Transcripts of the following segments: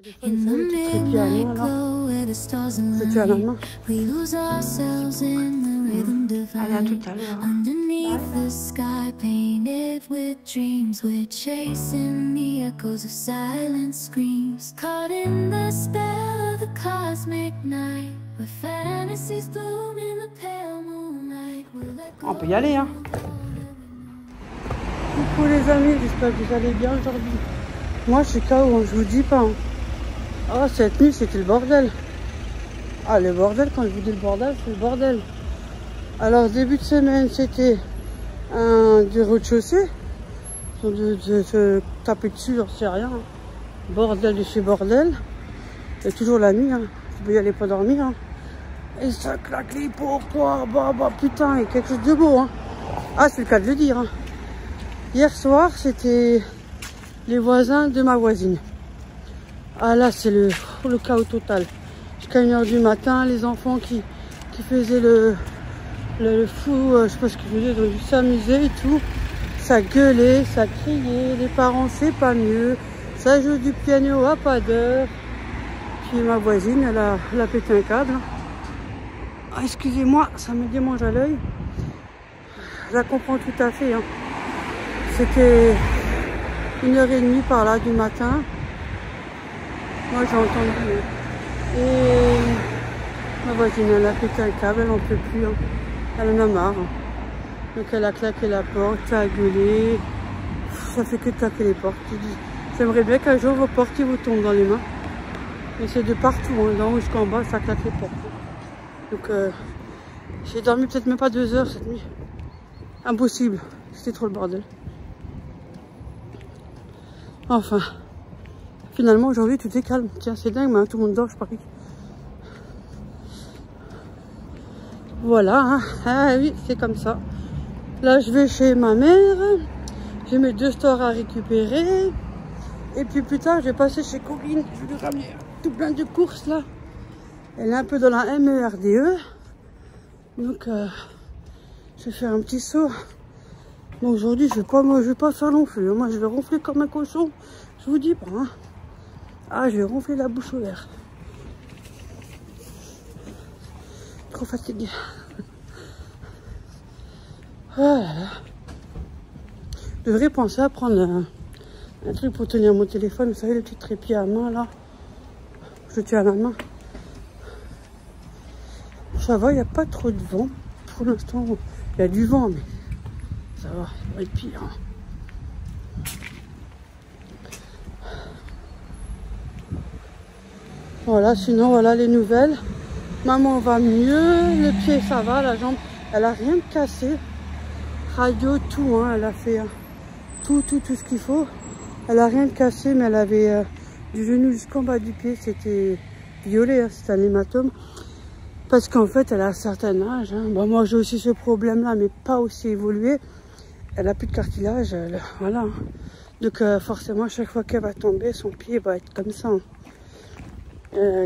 In the midnight glow where the stars align, we lose ourselves in the rhythm divine. Underneath the sky painted with dreams, we're chasing the echoes of silent screams. Caught in the spell of the cosmic night, where fantasies bloom in the pale moonlight. On peut y aller, hein. Coucou les amis, j'espère que vous allez bien aujourd'hui. Moi je suis KO, je vous dis pas. Hein. Ah, cette nuit c'était le bordel. Ah, le bordel, quand je vous dis le bordel, c'est le bordel. Alors début de semaine c'était du rez-de-chaussée. De se taper dessus, j'en sais rien. Hein. Bordel de chez bordel. Et toujours la nuit, hein. Je peux y aller pas dormir. Hein. Et ça claque les pourquoi bah putain, il y a quelque chose de beau. Hein. Ah, c'est le cas de le dire. Hein. Hier soir, c'était les voisins de ma voisine. Ah là, c'est le chaos total. Jusqu'à 1h du matin, les enfants qui faisaient le fou, je sais pas ce qu'ils faisaient, donc ils s'amusaient et tout. Ça gueulait, ça criait, les parents c'est pas mieux. Ça joue du piano à pas d'heure. Puis ma voisine, elle a pété un câble. Ah, excusez-moi, ça me démange à l'œil. Je la comprends tout à fait. Hein. C'était 1h30 par là du matin. Moi j'ai entendu. Et ma voisine elle a pété un câble, elle n'en peut plus. Hein. Elle en a marre. Donc elle a claqué la porte, ça a gueulé. Ça fait que de claquer les portes. J'aimerais bien qu'un jour vos portes vous tombent dans les mains. Mais c'est de partout, hein, d'en haut jusqu'en bas, ça claque les portes. Donc j'ai dormi peut-être même pas 2 heures cette nuit. Impossible, c'était trop le bordel. Enfin, finalement aujourd'hui tout est calme. Tiens, c'est dingue, mais tout le monde dort, je parie. Voilà, hein. Ah oui, c'est comme ça. Là, je vais chez ma mère. J'ai mes 2 stores à récupérer. Et puis plus tard, je vais passer chez Corinne. Je vais lui ramener tout plein de courses là. Elle est un peu dans la MERDE. Donc, je vais faire un petit saut. Bon, aujourd'hui, je vais pas faire long feu. Moi, je vais ronfler comme un cochon. Je vous dis pas. Hein. Ah, je vais ronfler la bouche ouverte. Trop fatiguée. Voilà. Je devrais penser à prendre un truc pour tenir mon téléphone. Vous savez, le petit trépied à main là. Je tiens à la main. Ça va, il n'y a pas trop de vent. Pour l'instant, il y a du vent, mais ça va, ça va être pire. Hein. Voilà, sinon, voilà les nouvelles. Maman va mieux, le pied ça va, la jambe, elle a rien de cassé. Radio, tout, hein, elle a fait tout ce qu'il faut. Elle a rien de cassé, mais elle avait du genou jusqu'en bas du pied, c'était violet, hein, c'était un hématome. Parce qu'en fait, elle a un certain âge. Hein. Bon, moi, j'ai aussi ce problème-là, mais pas aussi évolué. Elle a plus de cartilage, voilà. Donc, forcément, à chaque fois qu'elle va tomber, son pied va être comme ça. Hein.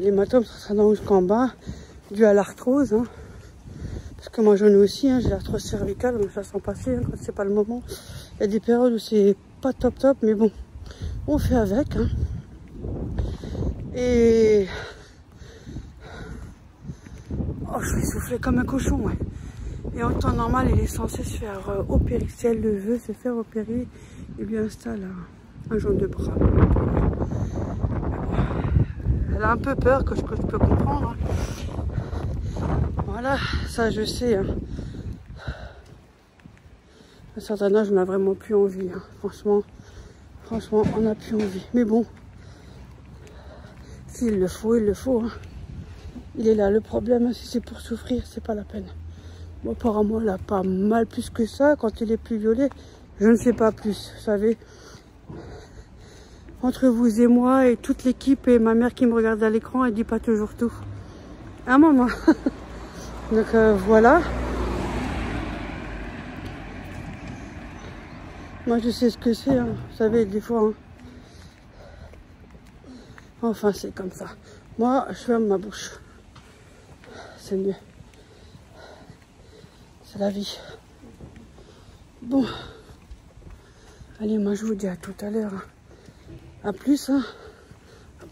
L'hématome, ça sera d'en haut jusqu'en bas, dû à l'arthrose. Hein. Parce que moi, j'en ai aussi, hein, j'ai l'arthrose cervicale, donc je la sens passer hein, quand c'est pas le moment. Il y a des périodes où c'est pas top, mais bon, on fait avec. Hein. Et... oh, je vais souffler comme un cochon, ouais. Et en temps normal, il est censé se faire opérer. Si elle le veut, se faire opérer, il lui installe un genre de bras. Elle a un peu peur, que je peux comprendre. Hein. Voilà, ça je sais. Hein. À un certain âge, on n'a vraiment plus envie. Hein. Franchement, on n'a plus envie. Mais bon, s'il le faut, il le faut. Hein. Il est là. Le problème, si c'est pour souffrir, c'est pas la peine. Bon, apparemment, elle a pas mal plus que ça. Quand il est plus violet, je ne sais pas plus. Vous savez, entre vous et moi et toute l'équipe et ma mère qui me regarde à l'écran, elle dit pas toujours tout. Hein, maman? Donc voilà. Moi, je sais ce que c'est. Hein. Vous savez, des fois. Hein. Enfin, c'est comme ça. Moi, je ferme ma bouche. C'est mieux. C'est la vie. Bon. Allez, moi je vous dis à tout à l'heure. À plus. Hein.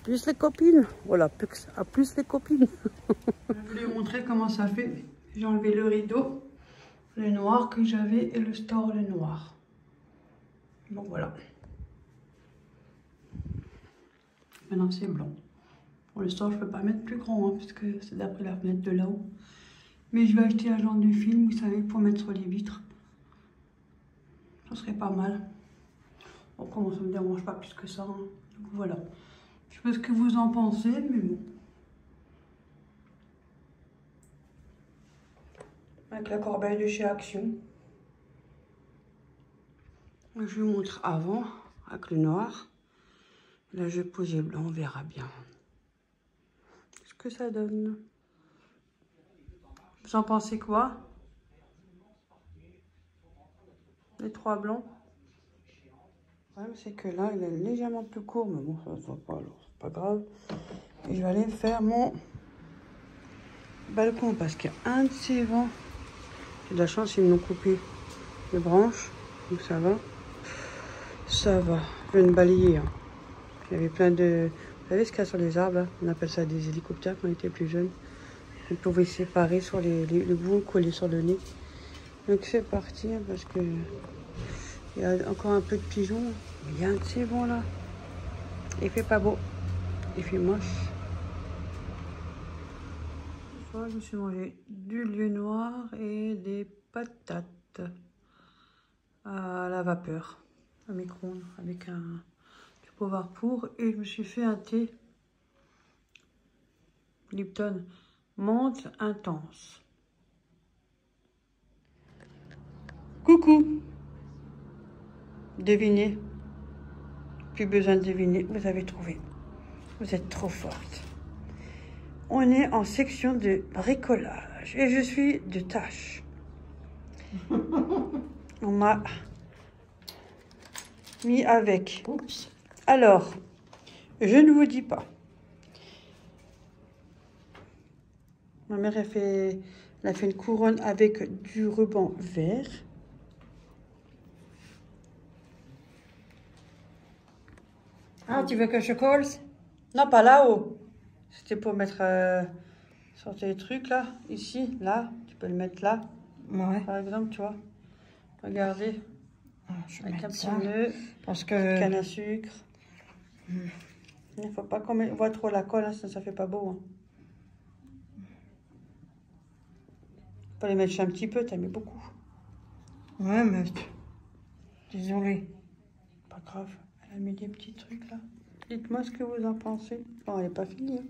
Plus les copines. Voilà, plus les copines. Je voulais vous montrer comment ça fait. J'ai enlevé le rideau, le noir que j'avais et le store le noir. Bon voilà. Maintenant c'est blanc. Pour le store je peux pas mettre plus grand hein, puisque c'est d'après la fenêtre de là-haut. Mais je vais acheter un genre de film, vous savez, pour mettre sur les vitres. Ça serait pas mal. Bon, comment ça me dérange pas plus que ça. Hein. Donc voilà. Je sais pas ce que vous en pensez, mais bon. Avec la corbeille de chez Action. Je vous montre avant, avec le noir. Là, je vais poser le blanc, on verra bien. Ce que ça donne. Vous en pensez quoi? Les 3 blancs? Le problème, c'est que là, il est légèrement plus court, mais bon, ça se voit pas, alors c'est pas grave. Et je vais aller faire mon balcon parce qu'il y a un de ces vents. J'ai de la chance, ils m'ont coupé les branches, donc ça va. Ça va. Je viens de balayer. Hein. Il y avait plein de... Vous savez ce qu'il y a sur les arbres, là? On appelle ça des hélicoptères quand on était plus jeune. On pouvait séparer sur les bouts collés sur le nez. Donc c'est parti, hein, parce que... Il y a encore un peu de pigeons. Il y a un de ces vents là. Il fait pas beau. Il fait moche. Je me suis mangé du lieu noir et des patates à la vapeur, à micro-ondes, avec du poivre pour. Et je me suis fait un thé Lipton menthe intense. Coucou! Devinez. Plus besoin de deviner, vous avez trouvé. Vous êtes trop forte. On est en section de bricolage et je suis de tâche. On m'a mis avec. Oups. Alors, je ne vous dis pas. Ma mère elle a fait une couronne avec du ruban vert. Ah, tu veux que je colle? Non, pas là-haut. C'était pour mettre sur tes trucs là, ici, là. Tu peux le mettre là. Ouais. Par exemple, tu vois. Regardez. Ah, je vais avec mettre un petit ça. nœud, Parce que... canne à sucre. Il ne faut pas qu'on voit trop la colle, hein, sinon ça fait pas beau. Hein. Faut les mettre un petit peu, t'as mis beaucoup. Ouais, mais... Désolée. Pas grave. Elle a mis des petits trucs là. Dites-moi ce que vous en pensez. Bon, elle n'est pas finie. Hein.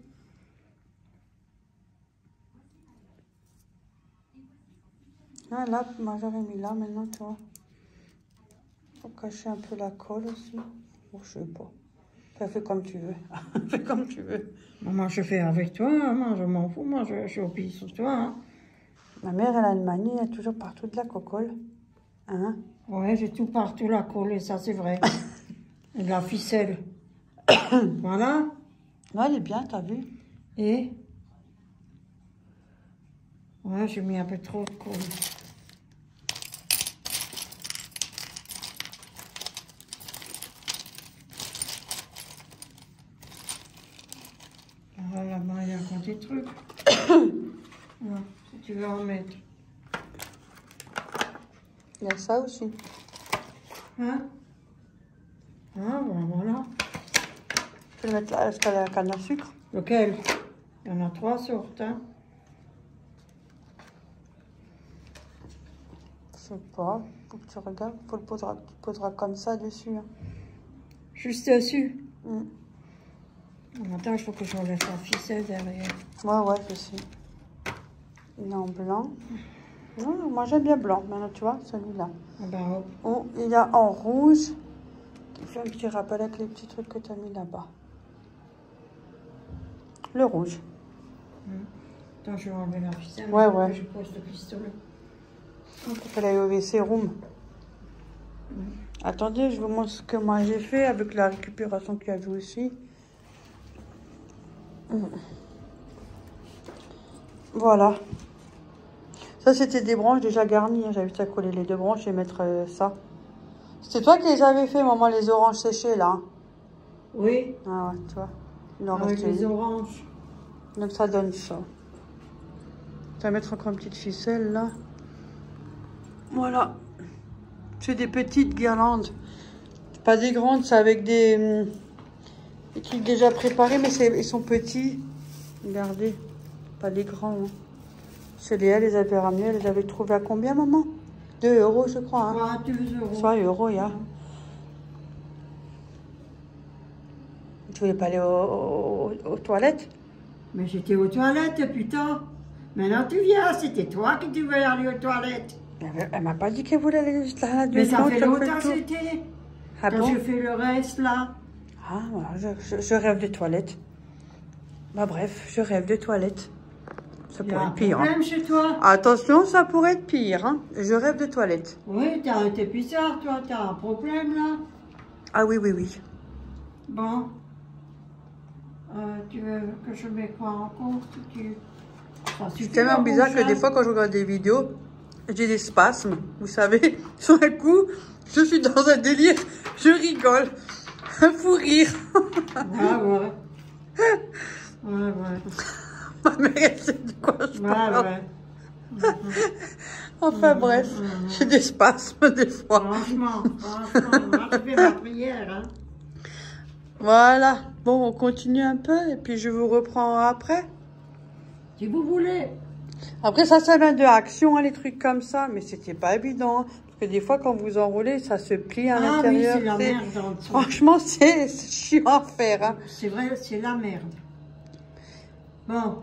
Ah là, moi j'avais mis là maintenant, tu vois. Faut cacher un peu la colle aussi. Bon, je sais pas. Enfin, fais comme tu veux. Fais comme tu veux. Moi, je fais avec toi. Hein. Moi, je m'en fous. Moi, je suis au pied sur toi. Hein. Ma mère, elle a une manie, elle a toujours partout de la cocolle. Hein? Ouais, j'ai tout partout la colle, ça, c'est vrai. Et de la ficelle. Voilà. Ouais, elle est bien, t'as vu? Et ouais, j'ai mis un peu trop de colle. Voilà, là-bas, il y a encore des trucs. Voilà, si tu veux en mettre. Il y a ça aussi. Hein? Ah, ben voilà. Tu peux le mettre là, est-ce qu'elle a la canne à sucre? Lequel? Il y en a 3 sortes, hein? Je sais pas, faut que tu regardes, tu poseras comme ça dessus. Hein. Juste dessus? Mm. Attends, il faut que j'enlève la ficelle derrière. Ouais, je sais. Il est en blanc. Non, moi j'aime bien blanc, maintenant tu vois, celui-là. Ah ben, Oh, il y a en rouge, qui fait un petit rappel avec les petits trucs que tu as mis là-bas. Le rouge. Attends, je vais enlever la ficelle. Ouais. Je pose le pistolet. Il faut aller au WC room. Attendez, je vous montre ce que moi j'ai fait avec la récupération qu'il y avait aussi. Voilà. Ça, c'était des branches déjà garnies. Hein. J'avais juste à coller les 2 branches et mettre ça. C'était toi qui les avais fait, maman, les oranges séchées, là. Oui. Ah ouais, tu vois. Il en avec reste les une. oranges. Donc ça donne ça. Je vais mettre encore une petite ficelle là. Voilà. C'est des petites guirlandes. Pas des grandes, c'est avec des trucs déjà préparés, mais ils sont petits. Regardez. Pas des grands. Hein. C'est Léa les avait ramenés. Elle les avait trouvés à combien, maman? 2 euros, je crois. Hein. Ouais, 2 euros. 3 euros, il y a. Tu voulais pas aller aux toilettes? Mais j'étais aux toilettes, putain. Maintenant tu viens, c'était toi qui devais aller aux toilettes. Elle m'a pas dit qu'elle voulait aller juste là. Mais ça fait longtemps que c'était. Ah quand bon? je fais le reste là. Ah, voilà, je rêve de toilettes. Bah bref, je rêve de toilettes. Ça Il y a pourrait un être pire. problème Hein. chez toi. Attention, ça pourrait être pire. Hein. Je rêve de toilettes. Oui, t'es bizarre, toi. T'as un problème là. Ah oui, oui, oui. Bon. Tu veux que je mette quoi en compte? C'est tellement bizarre que des fois, quand je regarde des vidéos, j'ai des spasmes. Vous savez, sur un coup, je suis dans un délire. Je rigole. Un fou rire. Ouais. Ouais. Ma mère, elle sait de quoi je parle. Ouais. Enfin bref, j'ai des spasmes des fois. Franchement, moi je fais ma prière. Hein. Voilà. Bon, on continue un peu et puis je vous reprends après. Si vous voulez. Après, ça vient de Action, hein, les trucs comme ça. Mais c'était pas évident. Hein, parce que des fois, quand vous enroulez, ça se plie à l'intérieur. Oui, c'est la merde dans le fond. Franchement, c'est chiant à faire. Hein. C'est vrai, c'est la merde. Bon.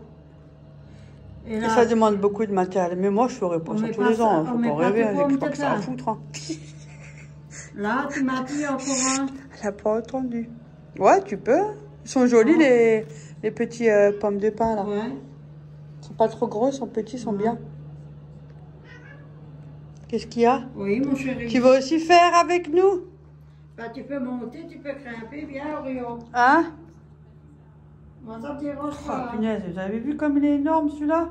Et là, ça demande beaucoup de matériel. Mais moi, je ferais pas ça tous les ans. Faut pas rêver. J'ai pas que ça à foutre. Hein. Là, tu m'as dit encore un. Elle a pas entendu. Ouais, tu peux. Ils sont jolis, les petits pommes de pain, là. Ouais. Ils sont pas trop gros, ils sont petits, ils sont bien. Qu'est-ce qu'il y a? Oui, mon chéri. Tu veux aussi faire avec nous? Bah, tu peux monter, tu peux grimper. Viens, Orion. Hein? Moi, ça te dérange pas. Oh, punaise, vous avez vu comme il est énorme, celui-là?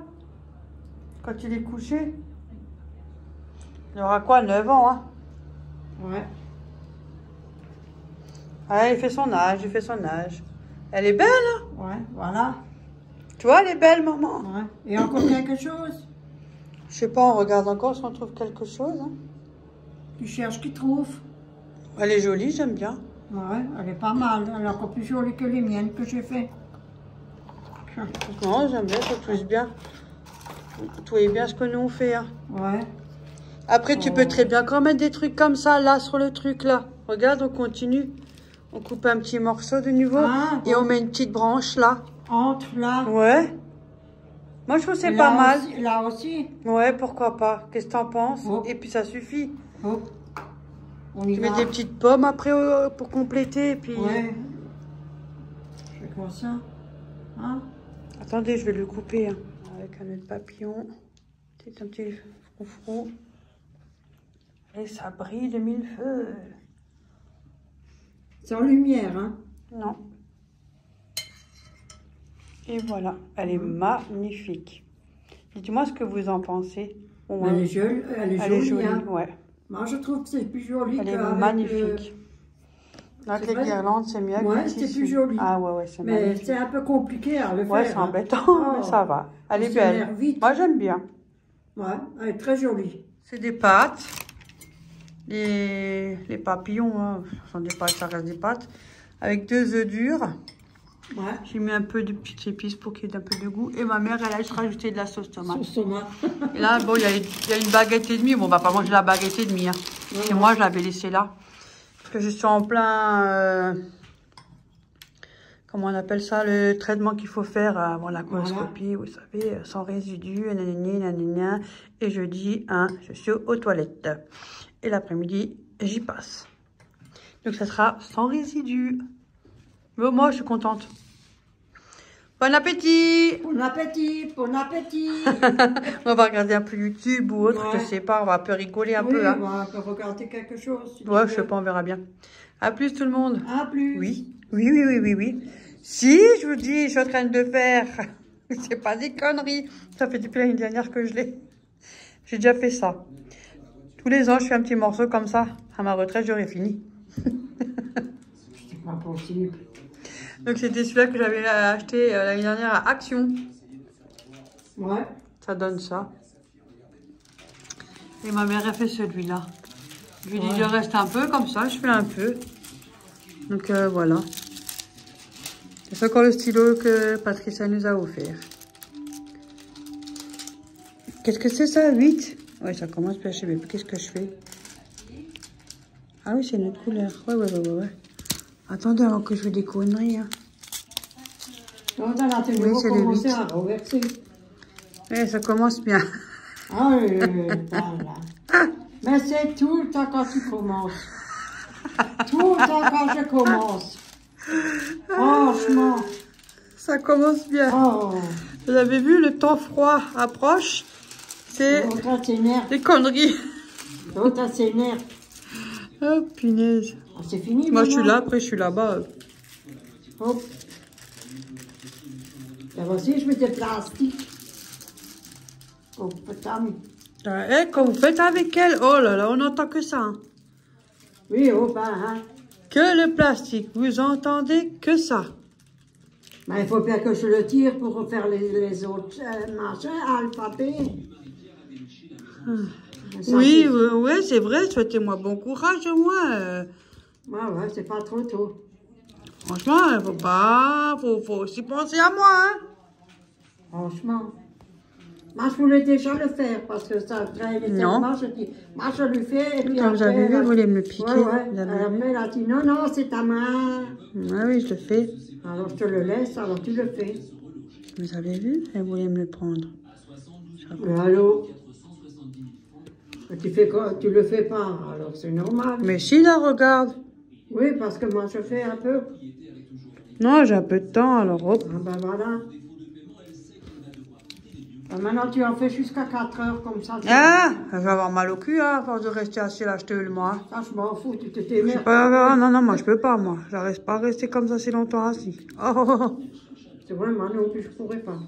Quand il est couché? Il aura quoi, 9 ans, hein? Ouais. Ah, il fait son âge, Elle est belle, hein? Ouais, voilà. Tu vois, elle est belle, maman. Ouais. Et encore quelque chose? Je sais pas, on regarde encore si on trouve quelque chose. Hein. Tu cherches qui trouve? Elle est jolie, j'aime bien. Ouais, elle est pas mal. Elle est encore plus jolie que les miennes que j'ai fait. Non, j'aime bien, ça touche bien. Tout est bien ce que nous on fait. Hein. Ouais. Après, tu peux très bien quand mettre des trucs comme ça, là, sur le truc, là. Regarde, on continue. On coupe un petit morceau de nouveau. Ah, et on met une petite branche, là. Entre là. Ouais. Moi, je trouve que c'est pas mal. Aussi, là aussi. Ouais, pourquoi pas. Qu'est-ce que t'en penses? Oh. Et puis, ça suffit. Oh. On y Tu va. mets des petites pommes après pour compléter. Et puis... Ouais. Je fais comme ça. Hein? Attendez, je vais le couper. Hein. Avec un autre papillon. C'est un petit froufrou. Et ça brille de mille feux. Sans lumière, hein? Non. Et voilà, elle est magnifique. Dites-moi ce que vous en pensez. Bon, Elle est jolie. Elle est jolie, hein? Ouais. Moi, je trouve que c'est plus joli. Elle est magnifique. Avec les guirlandes, c'est mieux. Ouais, c'est plus joli. Ah ouais, c'est mais magnifique. c'est un peu compliqué à le faire. Ouais, c'est embêtant, mais ça va. Elle est belle. Vite. Moi, j'aime bien. Ouais, elle est très jolie. C'est des pâtes. Les papillons, hein, ce sont des pâtes, ça reste des pâtes. Avec 2 œufs durs. Ouais. J'ai mis un peu de petites épices pour qu'il y ait un peu de goût. Et ma mère, elle a juste rajouté de la sauce tomate. Sauce tomate. Et là, bon, il y a une baguette et demie. Bon, on va pas manger la baguette et demie. Hein. Ouais, Et moi, je l'avais laissée là. Parce que je suis en plein... comment on appelle ça? Le traitement qu'il faut faire avant la coloscopie. Voilà. Vous savez, sans résidus, nanana. Et je dis, hein, je suis aux toilettes. Et l'après-midi, j'y passe. Donc, ça sera sans résidus. Bon, moi, je suis contente. Bon appétit! Bon appétit, bon appétit! On va regarder un peu YouTube ou autre, ouais. Je sais pas, on va un peu rigoler un oui, peu. Hein. On peut regarder quelque chose. Si ouais, je sais pas, on verra bien. À plus tout le monde. À plus. Oui. Si, je vous dis, je suis en train de faire. C'est pas des conneries. Ça fait depuis l'année dernière que je l'ai. J'ai déjà fait ça. Tous les ans, je fais un petit morceau comme ça. À ma retraite, j'aurai fini. C'est pas possible. Donc c'était celui-là que j'avais acheté l'année dernière à Action. Ouais. Ça donne ça. Et ma mère a fait celui-là. Je lui ai dit, je reste un peu comme ça, je fais un peu. Donc voilà. C'est encore le stylo que Patricia nous a offert. Qu'est-ce que c'est ça, 8? Ouais, ça commence bien, je sais même plus qu'est-ce que je fais. Ah oui, c'est une autre couleur. Ouais. Attendez, avant que je fais des conneries. Hein. Donc, là, tu veux commencer à reverser. Ouais, ça commence bien. Ah oui, voilà. Mais c'est tout le temps quand tu commences. Tout le temps quand je commence. Franchement. Ça commence bien. Oh. Vous avez vu, le temps froid approche. C'est des conneries. L'autre, elle s'énerve. Oh, punaise. Ah, c'est fini. Moi, je suis là, après, je suis là-bas. Hop. Là aussi, je mets des plastiques. Oh, putain. Eh, quand vous faites avec elle, oh là là, on n'entend que ça. Hein. Oui, oh ben, hein. Que le plastique, vous entendez que ça. Ben, il faut bien que je le tire pour faire les autres machins, alphabet. Oui, ouais, c'est vrai, souhaitez-moi bon courage, moi. Ouais, c'est pas trop tôt. Franchement, faut aussi penser à moi, hein. Franchement. Moi, je voulais déjà le faire parce que ça traînait tellement. Je dis, moi, je le fais. Et puis quand vous avez vu, vous voulez me le piquer. Ouais. Après, elle a dit, non, c'est ta main. Ah oui, je le fais. Alors, je te le laisse, alors tu le fais. Vous avez vu, elle voulait me le prendre. Allô? Tu fais quoi? Tu le fais pas, alors c'est normal. Mais si, la regarde. Oui, parce que moi, je fais un peu. Non, j'ai un peu de temps, alors hop. Ah ben voilà. Maintenant, tu en fais jusqu'à 4 heures comme ça. Ah, je vais avoir mal au cul, hein, à force de rester assis là, je te le moi. Ça, je m'en fous, tu te t'émerdes. Non, moi, je peux pas, moi. J'arrive pas à rester comme ça si longtemps assis. Oh. C'est vrai, moi non plus, je pourrais pas.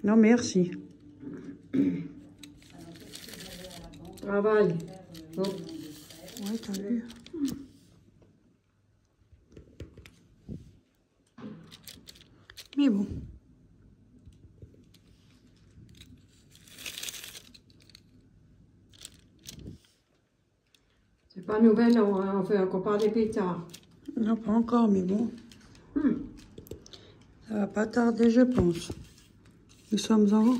Non, merci. Travail. Oh. Ouais, t'as vu. Mais bon. C'est pas nouvelle, on fait encore pas des pétards. Non, pas encore, mais bon. Ça va pas tarder, je pense. Nous sommes en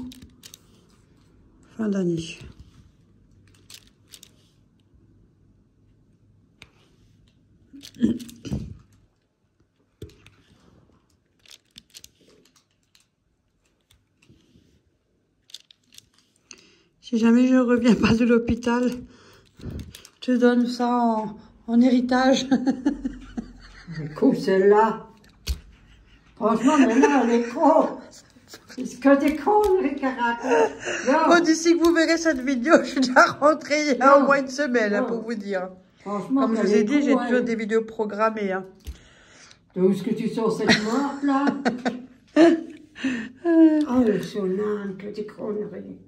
fin d'année. Si jamais je reviens pas de l'hôpital, je te donne ça en héritage. C'est cool celle-là. Franchement, maintenant, elle est con. C'est que des conneries qu'elle raconte. Bon, d'ici que vous verrez cette vidéo, je suis déjà rentrée il y a au moins une semaine, hein, pour vous dire. Franchement, comme je vous ai dit, j'ai toujours des vidéos programmées. Hein. D'où est-ce que tu sors cette morte, là? Oh, le sonane, que des conneries.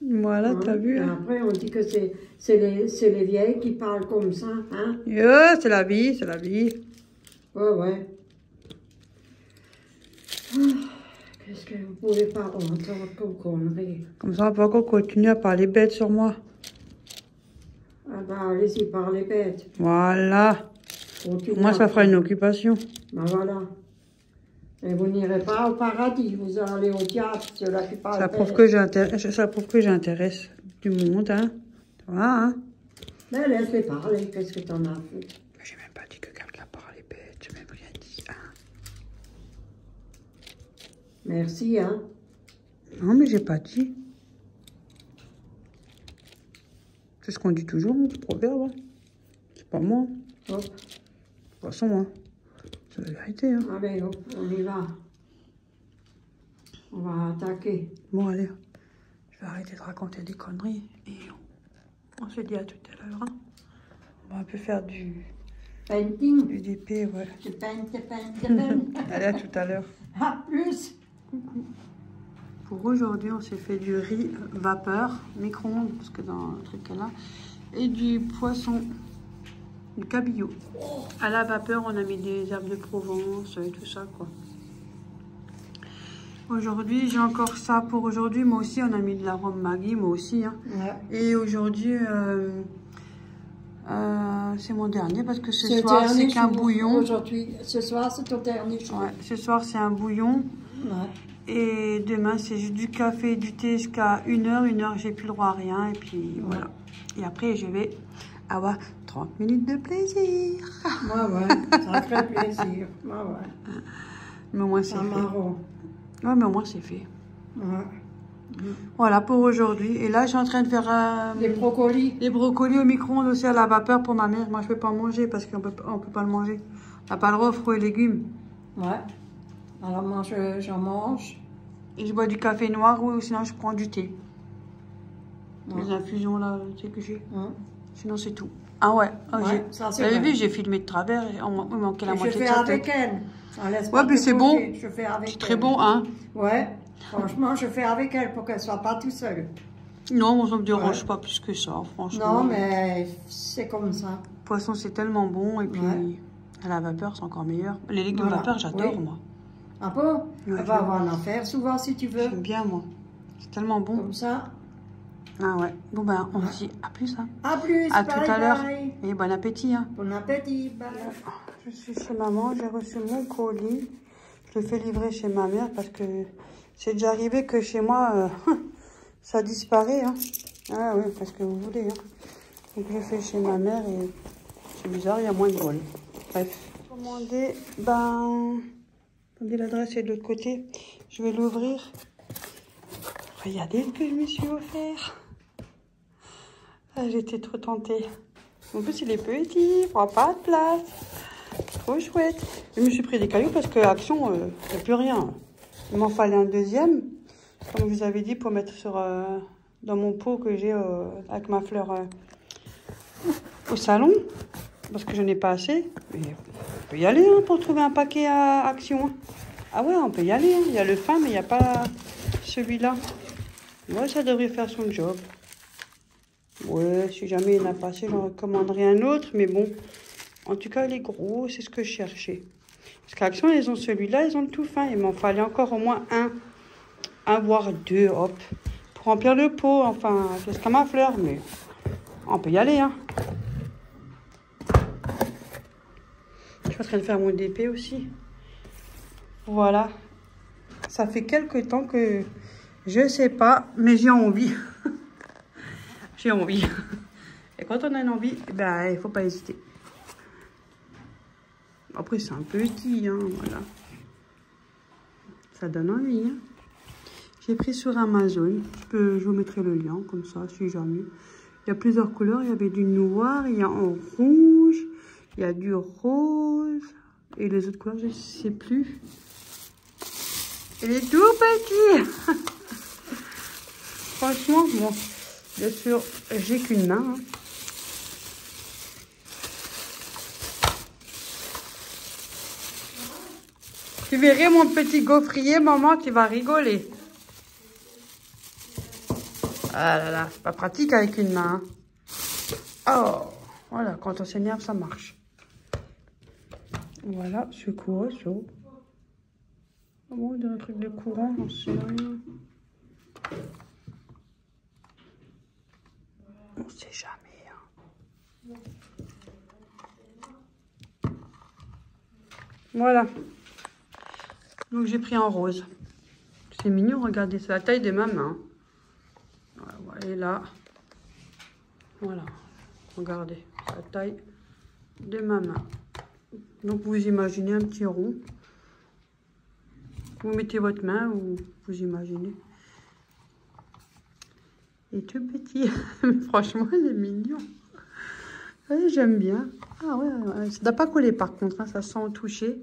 Voilà, t'as vu. Hein. Après, on dit que c'est les vieilles qui parlent comme ça, hein? C'est la vie, c'est la vie. Ouais. Qu'est-ce que vous pouvez pas entendre comme conneries? Comme ça, on peut encore continuer à parler bête sur moi. Ah bah, allez-y, parlez bête. Voilà. Moi, ça fera une occupation. Bah voilà. Et vous n'irez pas au paradis, vous allez au diable, ceux-là qui parlent ça prouve bête. que j'intéresse du monde, hein. Voilà, hein. Mais laisse-les parler, qu'est-ce que t'en as fait? J'ai même pas dit que quelqu'un parlait bête, j'ai même rien dit, hein. Merci, hein. Non, mais j'ai pas dit. C'est ce qu'on dit toujours, ce proverbe. Hein. C'est pas moi. Hop. De toute façon, hein. C'est la vérité, hein. Allez, hop, on y va. On va attaquer. Bon, allez. Je vais arrêter de raconter des conneries. Et on se dit à tout à l'heure, hein. On va un peu faire du... Painting. Du DP, ouais. Tu peins. Allez, à tout à l'heure. À plus. Pour aujourd'hui, on s'est fait du riz vapeur, micro-ondes, parce que dans le truc là, et du poisson du cabillaud. À la vapeur, on a mis des herbes de Provence et tout ça, quoi. Aujourd'hui, j'ai encore ça pour aujourd'hui. Moi aussi, on a mis de l'arôme Maggi, moi aussi. Hein. Ouais. Et aujourd'hui, c'est mon dernier parce que ce soir, c'est qu'un bouillon. Aujourd'hui, ce soir, c'est ton dernier jour. Ouais, ce soir, c'est un bouillon. Ouais. Et demain, c'est juste du café et du thé jusqu'à 1h. 1h, j'ai plus le droit à rien. Et puis, voilà. Et après, je vais avoir 30 minutes de plaisir. Ouais, sacré plaisir. Ouais. Mais au moins, c'est fait. Marron. Ouais, mais au moins, c'est fait. Ouais. Voilà pour aujourd'hui. Et là, je suis en train de faire les brocolis. Les brocolis au micro-ondes aussi à la vapeur pour ma mère. Moi, je peux pas en manger parce qu'on peut pas le manger. On n'a pas le droit aux fruits et légumes. Ouais. Alors moi, j'en mange. Et je bois du café noir ou sinon je prends du thé. Les infusions là, tu sais que j'ai. Sinon, c'est tout. Ah ouais. Ça, vous avez vu, j'ai filmé de travers. On manquait la moitié de sa tête. Je fais avec elle. Ouais, puis c'est bon. Je fais avec elle. C'est très bon, hein. Ouais. Franchement, je fais avec elle pour qu'elle soit pas toute seule. Non, ça me dérange pas plus que ça, franchement. Non, mais c'est comme ça. Le poisson, c'est tellement bon. Et puis, à la vapeur, c'est encore meilleur. Les légumes vapeur, j'adore, moi. Ah bon? Elle va avoir en faire souvent, si tu veux. J'aime bien, moi. C'est tellement bon. Comme ça. Ah ouais. Bon, ben, on se dit à plus, hein. À plus, à tout à l'heure. Et bon appétit, hein. Bon appétit, bye. Je suis chez maman, j'ai reçu mon colis. Je le fais livrer chez ma mère parce que c'est déjà arrivé que chez moi, ça disparaît. Hein. Ah oui, parce que vous voulez. Hein. Donc je le fais chez ma mère et c'est bizarre, il y a moins de vol. Bref. Commandé, ben... Attendez, l'adresse est de l'autre côté. Je vais l'ouvrir. Regardez ce que je me suis offert. Ah, j'étais trop tentée. En plus, il est petit, il prend pas de place. Trop chouette. Je me suis pris des cailloux parce que Action, il n'y a plus rien. Il m'en fallait un deuxième. Comme je vous avais dit, pour mettre sur, dans mon pot que j'ai avec ma fleur au salon. Parce que je n'ai pas assez. Mais on peut y aller hein, pour trouver un paquet à Action. Ah ouais, on peut y aller. Hein. Il y a le fin, mais il n'y a pas celui-là. Ouais, ça devrait faire son job. Ouais, si jamais il n'a pas assez, j'en recommanderai un autre. Mais bon, en tout cas, il est gros. C'est ce que je cherchais. Parce qu'Action, ils ont celui-là, ils ont le tout fin. Il m'en fallait encore au moins un voire deux, hop. Pour remplir le pot, enfin, jusqu'à ma fleur. Mais on peut y aller, hein. Je suis en train de faire mon DP aussi. Voilà. Ça fait quelques temps que je sais pas, mais j'ai envie. J'ai envie. Et quand on a une envie, ben, il faut pas hésiter. Après, c'est un petit, hein, voilà. Ça donne envie, hein. J'ai pris sur Amazon. Je vous mettrai le lien, comme ça, si jamais. Il y a plusieurs couleurs. Il y avait du noir, il y a en rouge, il y a du rose. Et les autres couleurs, je ne sais plus. Il est tout petit. Franchement, bon, bien sûr, j'ai qu'une main. Hein. Tu verrais mon petit gaufrier, maman, tu vas rigoler. Ah là là, c'est pas pratique avec une main. Hein. Oh, voilà, quand on s'énerve, ça marche. Voilà, c'est quoi ça? Ah bon, il y a un truc de courant, j'en sais rien. On sait jamais. Hein. Voilà. Donc j'ai pris en rose. C'est mignon, regardez, c'est la taille de ma main. Voilà, et là, voilà, regardez, c'est la taille de ma main. Donc vous imaginez un petit rond. Vous mettez votre main ou vous imaginez. Il est tout petit, mais franchement, il est mignon. Ouais, j'aime bien. Ah ouais, ça ne doit pas coller par contre, hein, ça sent au toucher.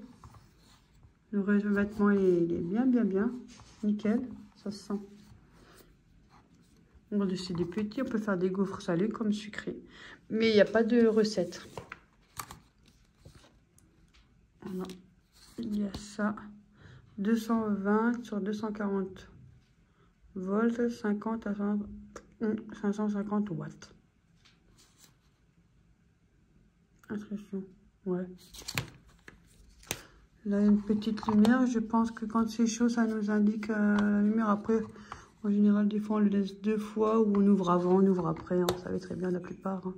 Le revêtement, il est bien, bien, bien. Nickel, ça se sent. C'est des petits, on peut faire des gaufres salés comme sucrés. Mais il n'y a pas de recette. Voilà. Il y a ça. 220 sur 240 volts, 50 à 550 watts. Attention, ouais. Là, une petite lumière. Je pense que quand c'est chaud, ça nous indique la lumière. Après, en général, des fois, on le laisse 2 fois ou on ouvre avant, on ouvre après. Hein. Vous savez très bien la plupart. Hein.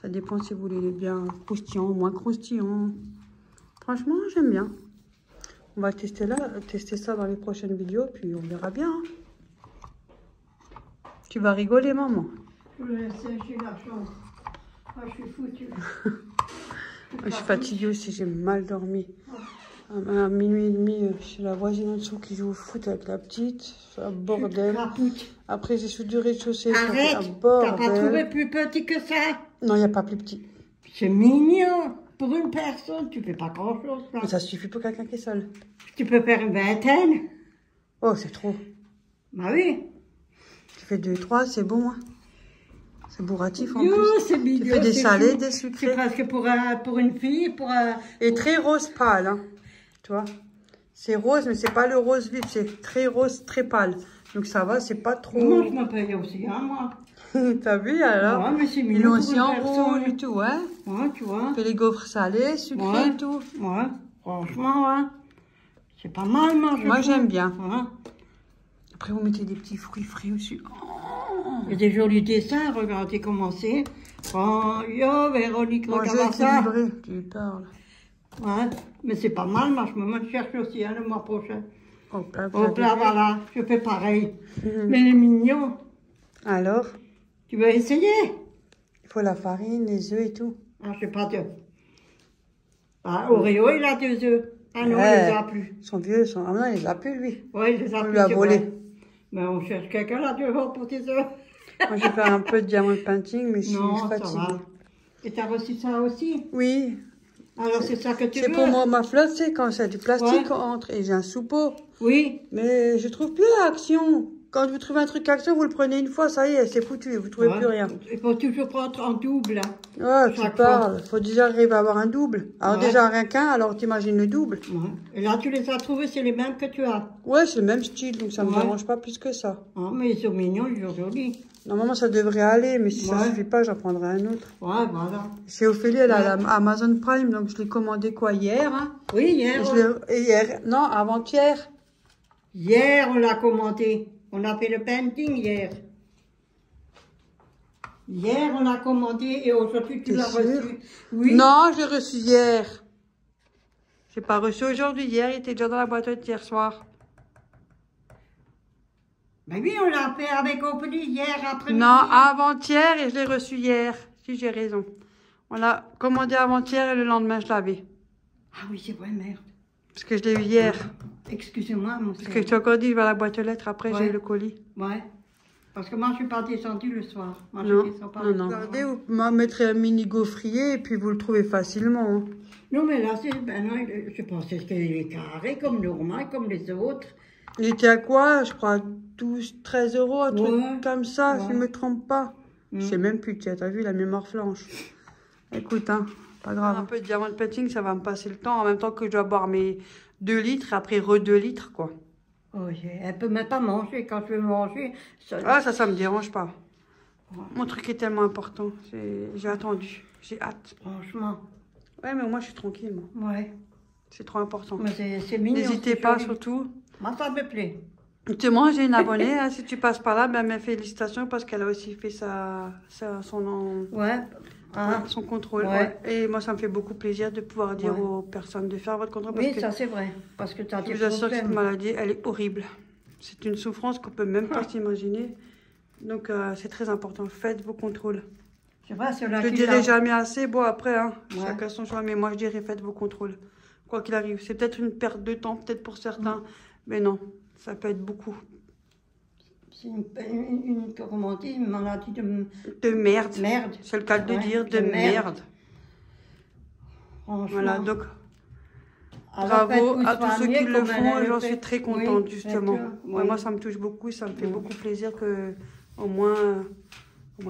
Ça dépend si vous voulez les bien croustillants ou moins croustillants. Franchement, j'aime bien. On va tester ça dans les prochaines vidéos, puis on verra bien. Hein. Tu vas rigoler, maman. Je vais laisser chez la chambre. Ah, je suis foutue. Je suis fatiguée aussi, j'ai mal dormi. À minuit et demi, chez la voisine en dessous qui joue au foot avec la petite. C'est un bordel. Après, j'ai sous du rez-de-chaussée. Arrête, t'as pas trouvé plus petit que ça? Non, il n'y a pas plus petit. C'est mignon. Pour une personne, tu fais pas grand-chose. Mais ça suffit pour quelqu'un qui est seul. Tu peux faire une vingtaine. Oh, c'est trop. Bah oui. Tu fais 2, 3, c'est bon. Hein. C'est bourratif en plus. C'est mignon. Tu fais des salés, des sucrés. C'est presque pour une fille. Et très rose pâle. Hein. Tu vois, c'est rose, mais c'est pas le rose vif. C'est très rose, très pâle. Donc ça va, c'est pas trop... Moi, je m'en paye aussi, hein, moi. T'as vu, alors? Ouais, mais c'est mignon. Ils l'ont aussi en rouge et tout, ouais. Ouais, tu vois. Fait les gaufres salés, sucrés et tout. Ouais, franchement, ouais. C'est pas mal, moi j'aime bien. Ouais. Après, vous mettez des petits fruits frais dessus. Oh. Il y a des jolis dessins, regardez comment c'est. Oh, yo, Véronique, regarde ça. Tu parles. Ouais, mais c'est pas mal, moi je me cherche aussi, hein, le mois prochain. Hop là, voilà, je fais pareil. Mais il est mignon. Alors? Tu veux essayer? Il faut la farine, les œufs et tout. Ah, je sais pas d'œufs. Ah, Oreo, il a 2 œufs. Ah non, il les a plus. Son vieux, ah non, il les a plus, lui. Oui, il les a plus. On lui a volé. Mais on cherche quelqu'un là dehors pour tes œufs. Moi, je vais faire un peu de diamant painting, mais je suis fatiguée. Et t'as reçu ça aussi? Oui. Alors c'est ça que tu veux? C'est pour moi, ma flotte, c'est quand c'est du plastique entre et j'ai un soupeau. Oui. Mais je trouve plus l'action. Quand vous trouvez un truc action, vous le prenez une fois, ça y est, c'est foutu, vous trouvez plus rien. Il faut toujours prendre en double. Ah, tu parles. Il faut déjà arriver à avoir un double. Alors déjà rien qu'un, alors t'imagines le double. Et là, tu les as trouvés, c'est les mêmes que tu as? Ouais, c'est le même style, donc ça me dérange pas plus que ça. Ah, mais ils sont mignons, ils sont jolis. Normalement, ça devrait aller, mais si ça suffit pas, j'en prendrai un autre. Ouais, voilà. C'est Ophélie, elle a Amazon Prime, donc je l'ai commandé quoi, hier hein? Oui, hier. Hier, non, avant-hier. Hier, on l'a commandé. On a fait le painting hier. Hier, on l'a commandé et aujourd'hui, tu l'as reçu. Oui. Non, je l'ai reçu hier. J'ai pas reçu aujourd'hui. Hier, il était déjà dans la boîte hier soir. Ben oui, on l'a fait avec Ophélie hier après-midi. Non, avant-hier et je l'ai reçu hier. Si j'ai raison. On l'a commandé avant-hier et le lendemain, je l'avais. Ah oui, c'est vrai, merde. Parce que je l'ai eu hier. Excusez-moi, mon Parce que tu as encore dit, je vais à la boîte aux lettres, après j'ai eu le colis. Ouais. Parce que moi, je suis pas descendue le soir. Moi, non, je descends pas non. Regardez, vous mettrez un mini gaufrier et puis vous le trouvez facilement. Hein. Non, mais là, ben non, je pensais qu'il est carré comme normal, comme les autres. Il était à quoi? Je crois 12, 13 €, un truc comme ça, si je ne me trompe pas. Je sais même plus, tu as vu la mémoire flanche. Écoute, hein, pas grave. Un peu de diamant painting, ça va me passer le temps en même temps que je dois boire mes 2 litres, après 2 litres, quoi. Oh, elle peut même pas manger quand je veux manger. Ça me dérange pas. Ouais. Mon truc est tellement important. J'ai attendu. J'ai hâte. Franchement. Ouais, mais moi, je suis tranquille, moi. Ouais. C'est trop important. C'est mignon. N'hésitez pas, surtout. Moi, ça me plaît. Moi, j'ai une abonnée. Hein, si tu passes par là, ben, mes félicitations parce qu'elle a aussi fait son contrôle. Ouais. Et moi, ça me fait beaucoup plaisir de pouvoir dire aux personnes de faire votre contrôle. Oui, ça c'est vrai. Parce que tu as des problèmes. Je vous assure que cette maladie, elle est horrible. C'est une souffrance qu'on peut même pas s'imaginer. Donc, c'est très important. Faites vos contrôles. Je ne dirai jamais assez. Bon, après, hein, chacun son choix. Mais moi, je dirais faites vos contrôles. Quoi qu'il arrive. C'est peut-être une perte de temps, peut-être pour certains. Mais non, ça peut être beaucoup. C'est comment on dit, une maladie de merde. Merde. C'est le cas de dire, de merde. Voilà, donc bravo à tous ceux qui le font. J'en suis très contente, justement. Moi, ça me touche beaucoup. Ça me fait beaucoup plaisir que au moins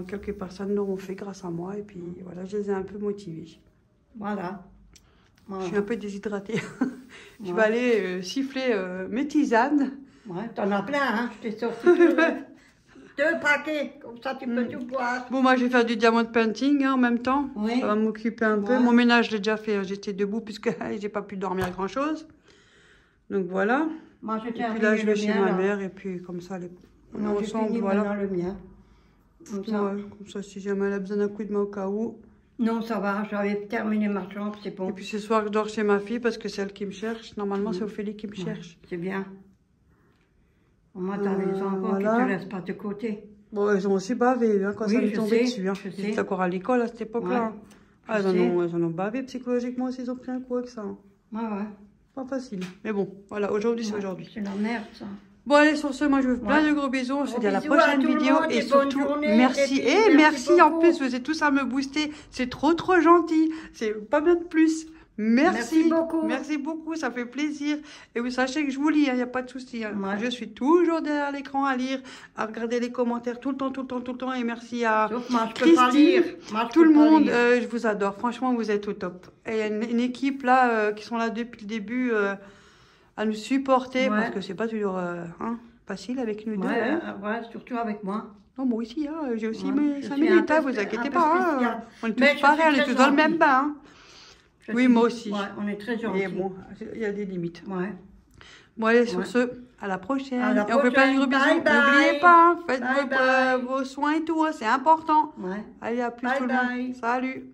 quelques personnes l'auront fait grâce à moi. Et puis voilà, je les ai un peu motivés. Voilà. Je suis un peu déshydratée. Je vais aller siffler mes tisanes. Ouais, t'en as plein, hein, je t'ai sorti. 2 paquets, comme ça tu peux tout boire. Bon, moi je vais faire du diamond painting en même temps. Oui. Ça va m'occuper un peu. Mon ménage, je l'ai déjà fait. J'étais debout puisque j'ai pas pu dormir grand chose. Donc voilà. Moi, je et puis là, je vais chez ma mère et puis comme ça, on est ensemble. Voilà. Le mien. Comme ça. Ouais, comme ça, si jamais elle a besoin d'un coup de main au cas où. Non, ça va. J'avais terminé ma chambre, c'est bon. Et puis ce soir, je dors chez ma fille parce que c'est elle qui me cherche. Normalement, c'est Ophélie qui me cherche. C'est bien. Au moins, t'as les enfants qui te laissent pas de côté. Bon, ils ont aussi bavé hein, quand ça m'est tombé dessus. Hein. Ils étaient encore à l'école à cette époque-là. Ouais, ils en ont bavé psychologiquement aussi, ils ont pris un coup avec ça. Hein. Ouais. Pas facile. Mais bon, voilà, aujourd'hui c'est aujourd'hui. C'est la merde ça. Bon allez, sur ce, moi je vous fais plein de gros bisous. On se dit à la prochaine vidéo. Et surtout, merci. Et merci en plus, vous êtes tous à me booster. C'est trop gentil. C'est pas bien de plus. Merci beaucoup. Merci beaucoup, ça fait plaisir. Et vous sachez que je vous lis, il n'y a pas de souci. Hein. Je suis toujours derrière l'écran à lire, à regarder les commentaires tout le temps. Et merci à Christine, tout le monde. Je vous adore. Franchement, vous êtes au top. Et il y a une équipe là qui sont là depuis le début à nous supporter parce que c'est pas toujours facile avec nous deux. Ouais, surtout avec moi. Non, moi aussi, hein, j'ai aussi mes 5 minutes, vous inquiétez pas. Hein. On est tous pareils, on est tous dans le même bain. Hein. Oui, moi aussi. Ouais, on est très gentils. Et bon, il y a des limites. Ouais. Bon, allez, sur ce, à la prochaine. Et on fait plein de gros bisous. N'oubliez pas, faites vos soins et tout, c'est important. Ouais. Allez, à plus tout le monde. Salut.